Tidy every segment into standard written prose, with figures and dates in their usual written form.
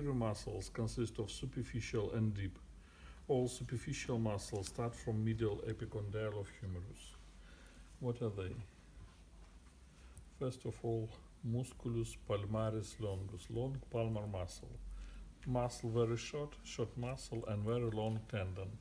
Muscles consist of superficial and deep. All superficial muscles start from medial epicondyle of humerus. What are they? First of all, Musculus Palmaris longus, long palmar muscle. Muscle very short muscle and very long tendon.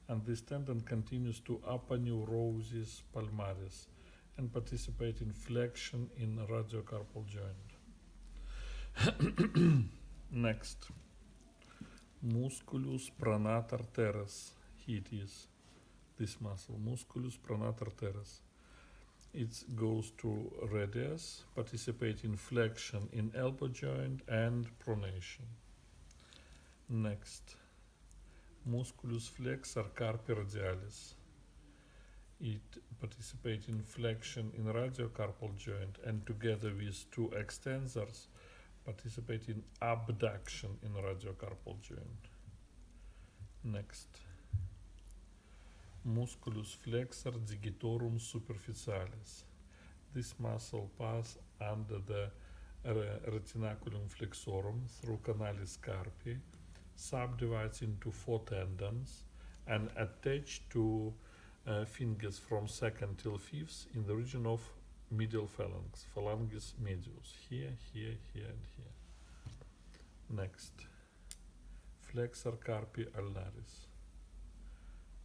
And this tendon continues to aponeurosis palmaris and participate in flexion in radiocarpal joint. Next, Musculus Pronator Teres. Here it is, this muscle, Musculus Pronator Teres. It goes to radius, participate in flexion in elbow joint and pronation. Next, Musculus Flexor Carpi-radialis. It participates in flexion in radiocarpal joint and together with two extensors participate in abduction in radiocarpal joint. Next, Musculus Flexor Digitorum Superficialis. This muscle passes under the Retinaculum Flexorum through Canalis Carpi, subdivides into 4 tendons, and attached to fingers from 2nd till 5th in the region of medial phalanx, phalanges medius, here, and here. Next, Flexor Carpi ulnaris.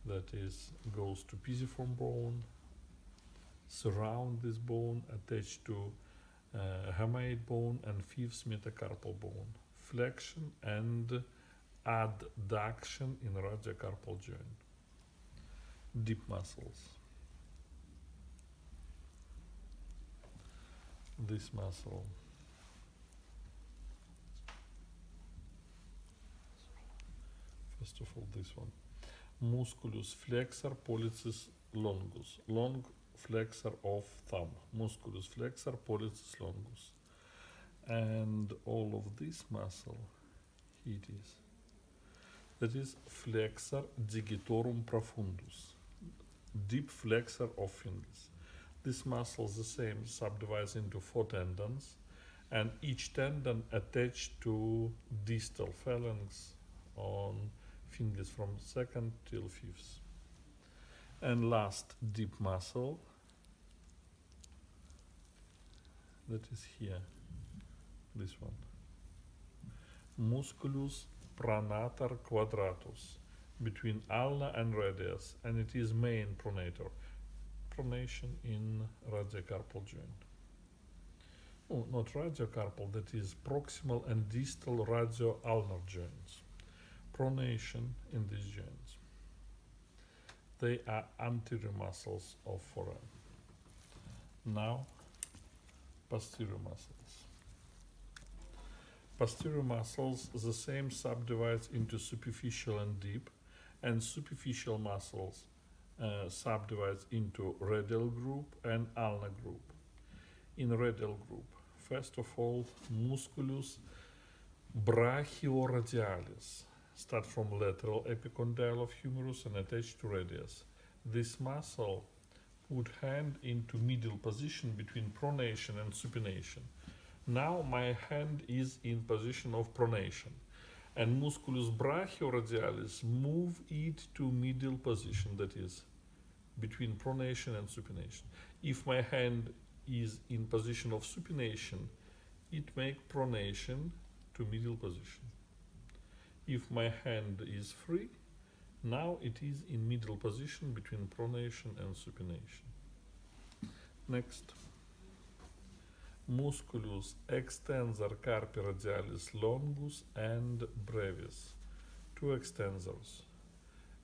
That is, goes to pisiform bone, surround this bone, attached to hamate bone and 5th metacarpal bone. Flexion and adduction in radiocarpal joint. Deep muscles. This muscle. First of all, this one. Musculus flexor pollicis longus. Long flexor of thumb. Musculus flexor pollicis longus. And all of this muscle, here it is. That is flexor digitorum profundus. Deep flexor of fingers. This muscle is the same, subdivides into 4 tendons, and each tendon attached to distal phalanx on fingers from 2nd till 5th. And last deep muscle, that is here, this one. Musculus Pronator quadratus, between ulna and radius, and it is main pronator. Pronation in radiocarpal joint. Oh, not radiocarpal, that is proximal and distal radio-ulnar joints. Pronation in these joints. They are anterior muscles of forearm. Now, posterior muscles. Posterior muscles, the same, subdivides into superficial and deep, and superficial muscles subdivides into radial group and ulnar group. In radial group, first of all, Musculus Brachioradialis, start from lateral epicondyle of humerus and attached to radius. This muscle put hand into middle position between pronation and supination. Now my hand is in position of pronation, and Musculus Brachioradialis move it to middle position, that is, between pronation and supination. If my hand is in position of supination, it makes pronation to middle position. If my hand is free, now it is in middle position between pronation and supination. Next, Musculus extensor carpi-radialis longus and brevis, 2 extensors.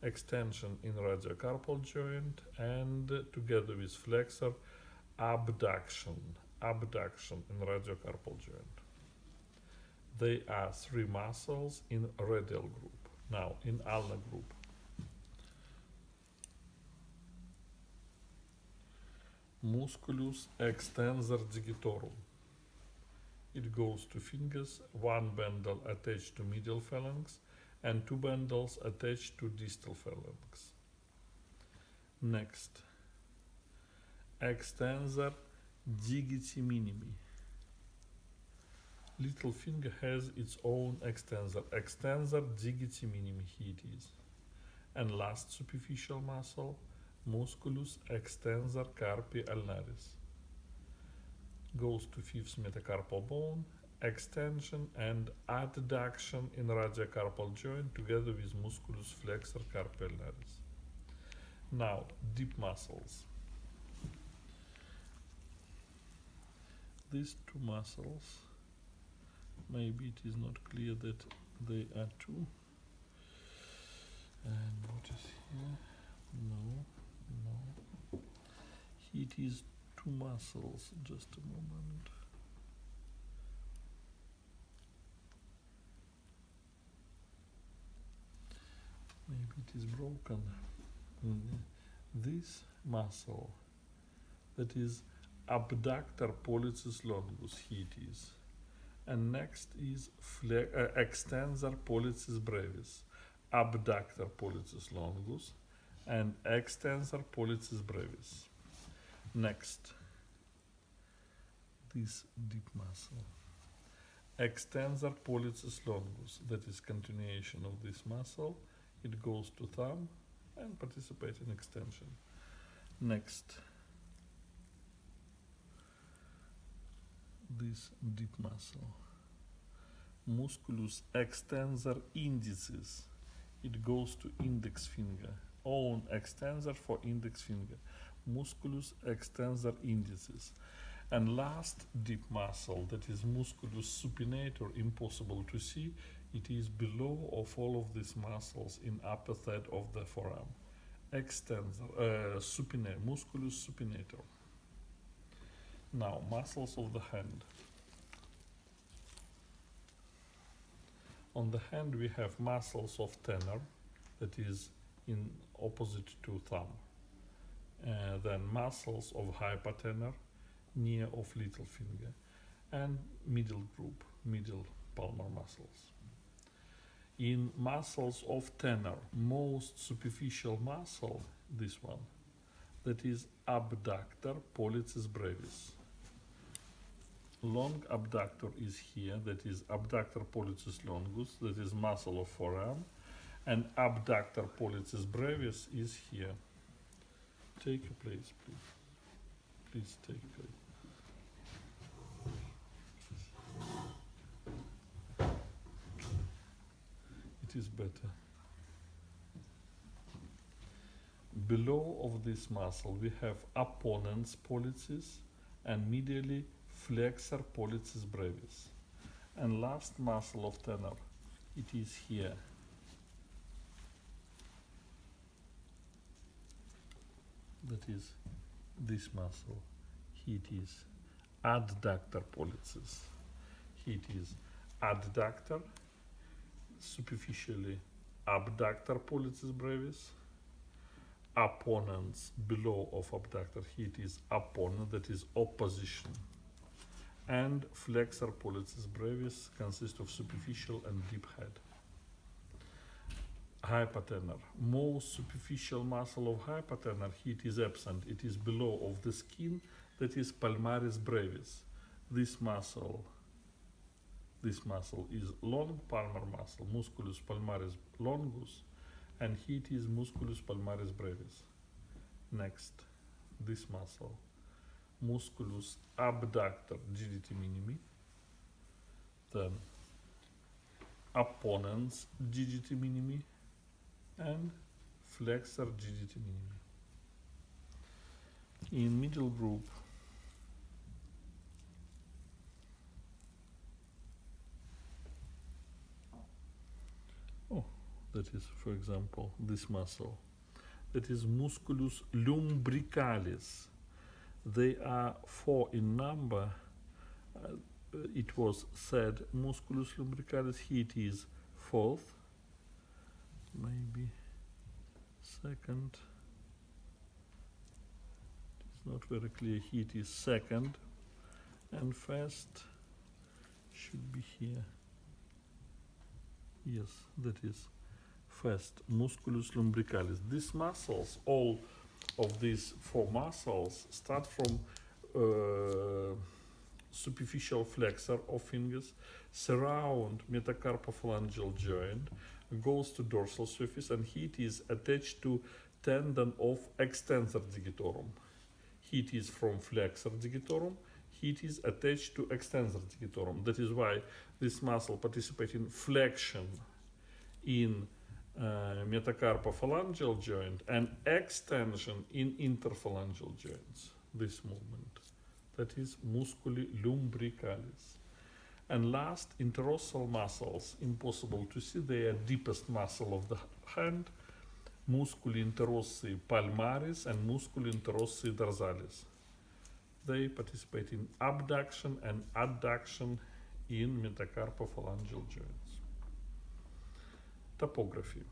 Extension in radiocarpal joint and together with flexor abduction in radiocarpal joint. They are 3 muscles in radial group. Now in ulnar group. Musculus extensor digitorum. It goes to fingers, 1 bundle attached to medial phalanx and 2 bundles attached to distal phalanx. Next, extensor digiti minimi. Little finger has its own extensor. Extensor digiti minimi, here it is. And last superficial muscle, Musculus extensor carpi ulnaris. Goes to fifth metacarpal bone, extension and adduction in radiocarpal joint together with Musculus flexor carpi ulnaris. Now, deep muscles. These two muscles, maybe it is not clear that they are two. And what is here? No. It is two muscles, just a moment. Maybe it is broken. This muscle, that is abductor pollicis longus, here it is. And next is extensor pollicis brevis, abductor pollicis longus, and extensor pollicis brevis. Next, this deep muscle, extensor pollicis longus, that is continuation of this muscle. It goes to thumb and participates in extension. Next, this deep muscle, Musculus extensor indicis. It goes to index finger. Own extensor for index finger. Musculus extensor indicis. And last deep muscle, that is Musculus supinator, impossible to see. It is below of all of these muscles in upper third of the forearm. Extensor, supinator, Musculus supinator. Now, muscles of the hand. On the hand we have muscles of tenor, that is in opposite to thumb. Then muscles of hypertenor, near of little finger. And middle group, middle palmar muscles. In muscles of tenor, most superficial muscle, this one, that is abductor pollicis brevis. Long abductor is here, that is abductor pollicis longus, that is muscle of forearm, and abductor pollicis brevis is here. Take your place, please. Please take place. It is better. Below of this muscle we have apponens pollicis and medially flexor pollicis brevis. And last muscle of tenor, it is here. That is this muscle. Here it is adductor pollicis. Here it is adductor, superficially abductor pollicis brevis. Apponens below of abductor, here it is apponent, that is opposition. And flexor pollicis brevis consists of superficial and deep head. Hypertenor, most superficial muscle of hypertenor, here it is absent. It is below of the skin, that is palmaris brevis. This muscle is long palmar muscle, Musculus palmaris longus, and here it is Musculus palmaris brevis. Next, this muscle, Musculus abductor digiti minimi, then apponens digiti minimi, and flexor digiti minimi. In middle group, that is, for example, this muscle, that is Musculus Lumbricalis. They are 4 in number. It was said Musculus Lumbricalis, here it is 4th, maybe 2nd. It's not very clear. Here it is 2nd, and 1st should be here. Yes, that is 1st, Musculus Lumbricalis. These muscles, all of these 4 muscles, start from superficial flexor of fingers, surround metacarpophalangeal joint, goes to dorsal surface, and heat is attached to tendon of extensor digitorum. Heat is from flexor digitorum, heat is attached to extensor digitorum. That is why this muscle participates in flexion in metacarpophalangeal joint and extension in interphalangeal joints. This movement, that is Musculus Lumbricalis. And last, interossal muscles, impossible to see, they are deepest muscle of the hand, Musculus interossi palmaris and Musculus interossi dorsalis. They participate in abduction and adduction in metacarpophalangeal joints. Topography.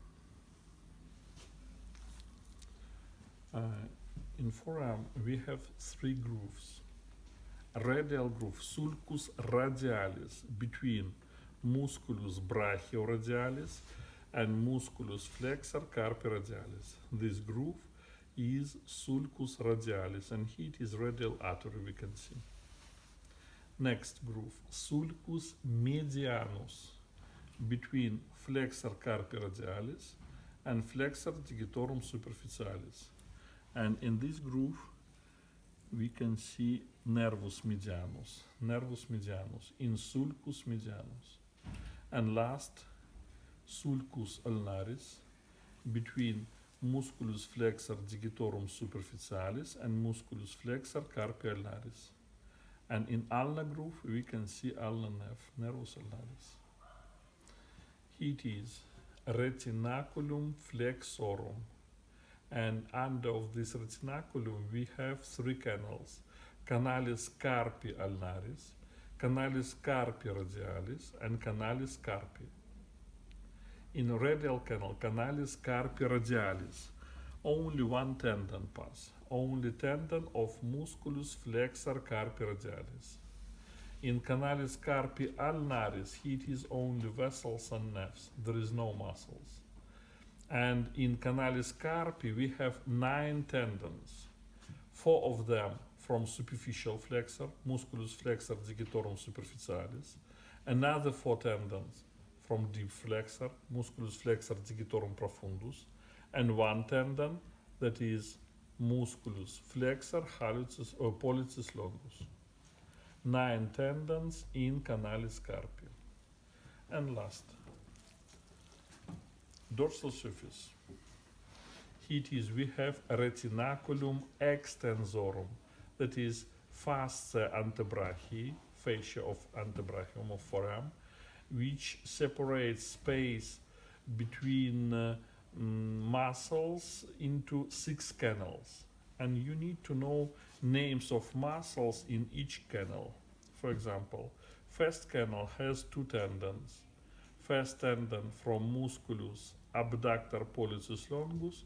In forearm, we have three grooves. A radial groove, sulcus radialis, between Musculus Brachioradialis and Musculus Flexor carpi radialis. This groove is sulcus radialis, and heat is radial artery, we can see. Next groove, sulcus medianus, between Flexor carpi radialis and Flexor digitorum superficialis. And in this groove, we can see nervus medianus in sulcus medianus. And last, sulcus ulnaris, between Musculus flexor digitorum superficialis and Musculus flexor carpi ulnaris. And in ulnar groove, we can see ulnar nerve, nervus ulnaris. It is retinaculum flexorum. And under of this retinaculum, we have three canals: canalis carpi ulnaris, canalis carpi radialis, and canalis carpi. In radial canal, canalis carpi radialis, only one tendon pass, only tendon of Musculus flexor carpi radialis. In canalis carpi ulnaris, it is only vessels and nerves, there is no muscles. And in canalis carpi, we have 9 tendons, 4 of them from superficial flexor, Musculus flexor digitorum superficialis, another 4 tendons from deep flexor, Musculus flexor digitorum profundus, and 1 tendon that is Musculus flexor pollicis longus. 9 tendons in canalis carpi. And last, dorsal surface. It is, we have retinaculum extensorum, that is fascia antebrachii, fascia of antebrachium of forearm, which separates space between muscles into 6 canals. And you need to know names of muscles in each canal. For example, first canal has 2 tendons. First tendon from Musculus abductor pollicis longus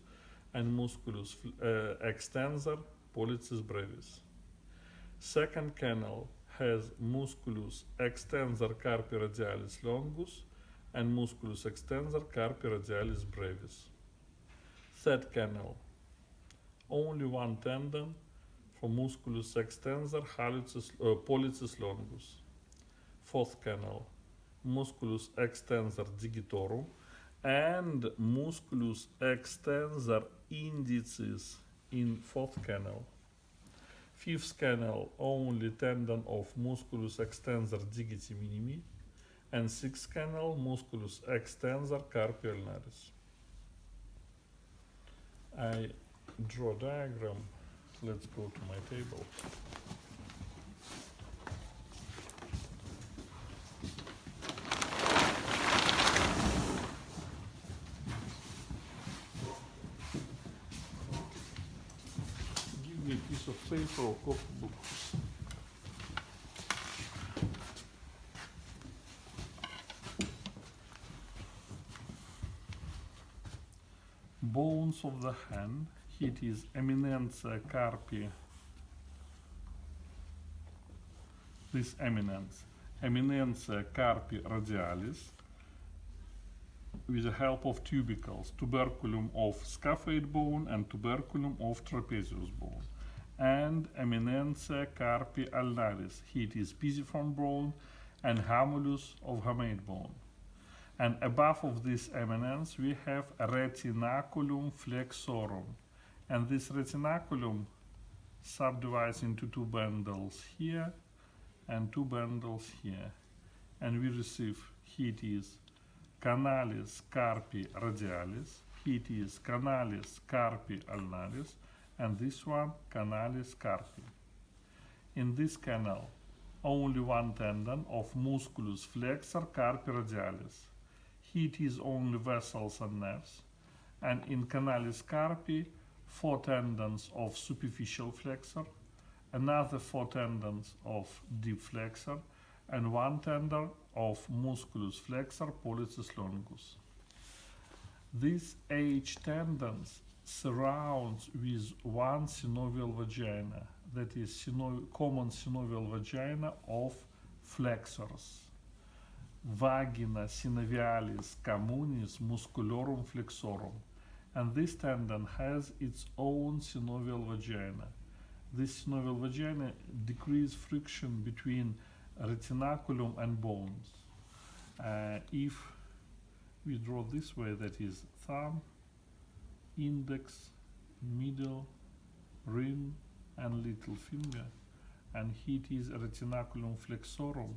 and Musculus extensor pollicis brevis. Second canal has Musculus extensor carpi radialis longus and Musculus extensor carpi radialis brevis. Third canal, only 1 tendon for Musculus extensor pollicis longus. Fourth canal, Musculus extensor digitorum and Musculus extensor indicis in 4th canal. 5th canal, only tendon of Musculus extensor digiti minimi, and 6th canal, Musculus extensor carpi ulnaris. I draw a diagram. Let's go to my table. Give me a piece of paper or copybook. Bones of the hand. It is eminentia carpi. This eminentia carpi radialis, with the help of tubercles, tuberculum of scaphoid bone and tuberculum of trapezius bone. and eminentia carpi ulnaris. It is pisiform bone and hamulus of hamate bone. And above of this eminence we have retinaculum flexorum. And this retinaculum subdivides into two bundles here and two bundles here. And we receive, it is canalis carpi radialis, it is canalis carpi ulnaris, and this one canalis carpi. In this canal, only one tendon of musculus flexor carpi radialis. It is only vessels and nerves. And in canalis carpi, 4 tendons of superficial flexor, another 4 tendons of deep flexor, and 1 tendon of musculus flexor pollicis longus. These H tendons surrounds with one synovial vagina, that is common synovial vagina of flexors. Vagina synovialis communis musculorum flexorum. And this tendon has its own synovial vagina. This synovial vagina decreases friction between retinaculum and bones. If we draw this way, that is thumb, index, middle, ring, and little finger, and it is retinaculum flexorum.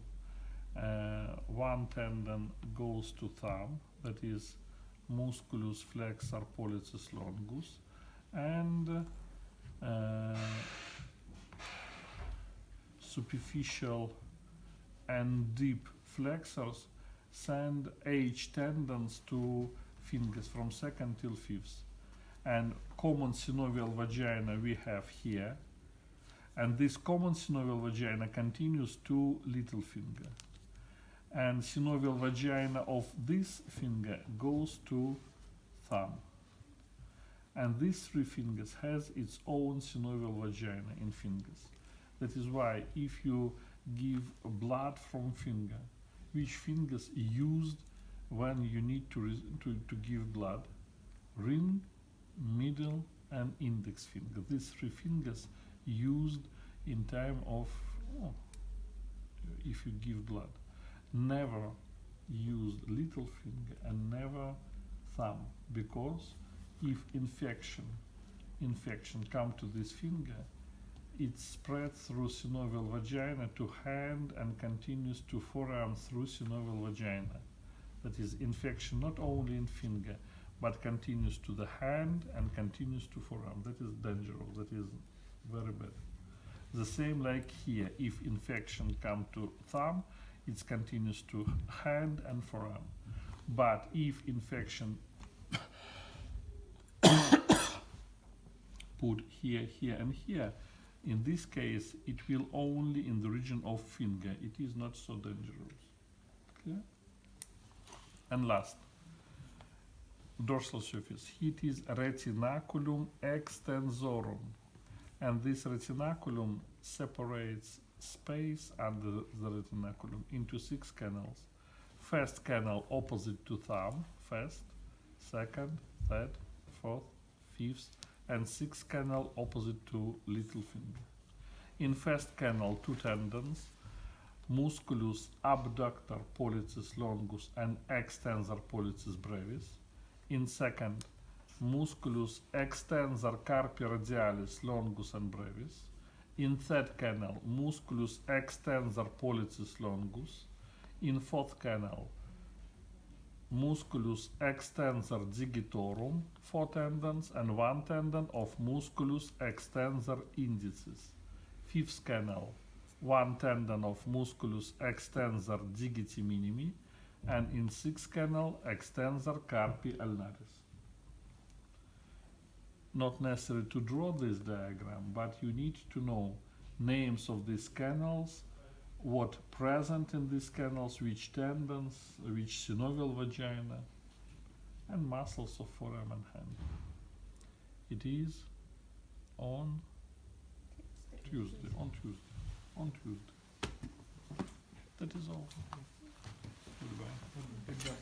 One tendon goes to thumb, that is musculus flexor pollicis longus, and superficial and deep flexors send H tendons to fingers from 2nd till 5th. And common synovial vagina we have here, and this common synovial vagina continues to little finger. And synovial vagina of this finger goes to thumb. And these 3 fingers has its own synovial vagina in fingers. That is why if you give blood from finger, which fingers used when you need to give blood? Ring, middle, and index finger. These 3 fingers used in time of if you give blood. Never use little finger and never thumb, because if infection come to this finger, it spreads through synovial vagina to hand and continues to forearm through synovial vagina. That is, infection not only in finger but continues to the hand and continues to forearm. That is dangerous. That is very bad. The same like here, if infection come to thumb, it continues to hand and forearm. But if infection put here, here, and here, in this case, it will only in the region of finger. It is not so dangerous. Clear? And last, dorsal surface. It is retinaculum extensorum. And this retinaculum separates space under the retinaculum into 6 canals. First canal opposite to thumb, first, second, third, fourth, fifth, and 6th canal opposite to little finger. In first canal, 2 tendons, musculus abductor pollicis longus and extensor pollicis brevis. In second, musculus extensor carpi radialis longus and brevis. In third canal, musculus extensor pollicis longus. In fourth canal, musculus extensor digitorum, 4 tendons, and 1 tendon of musculus extensor indicis. Fifth canal, 1 tendon of musculus extensor digiti minimi, and in 6th canal, extensor carpi ulnaris. Not necessary to draw this diagram, but you need to know names of these canals, what present in these canals, which tendons, which synovial vagina, and muscles of forearm and hand. It is on Tuesday. That is all. Goodbye.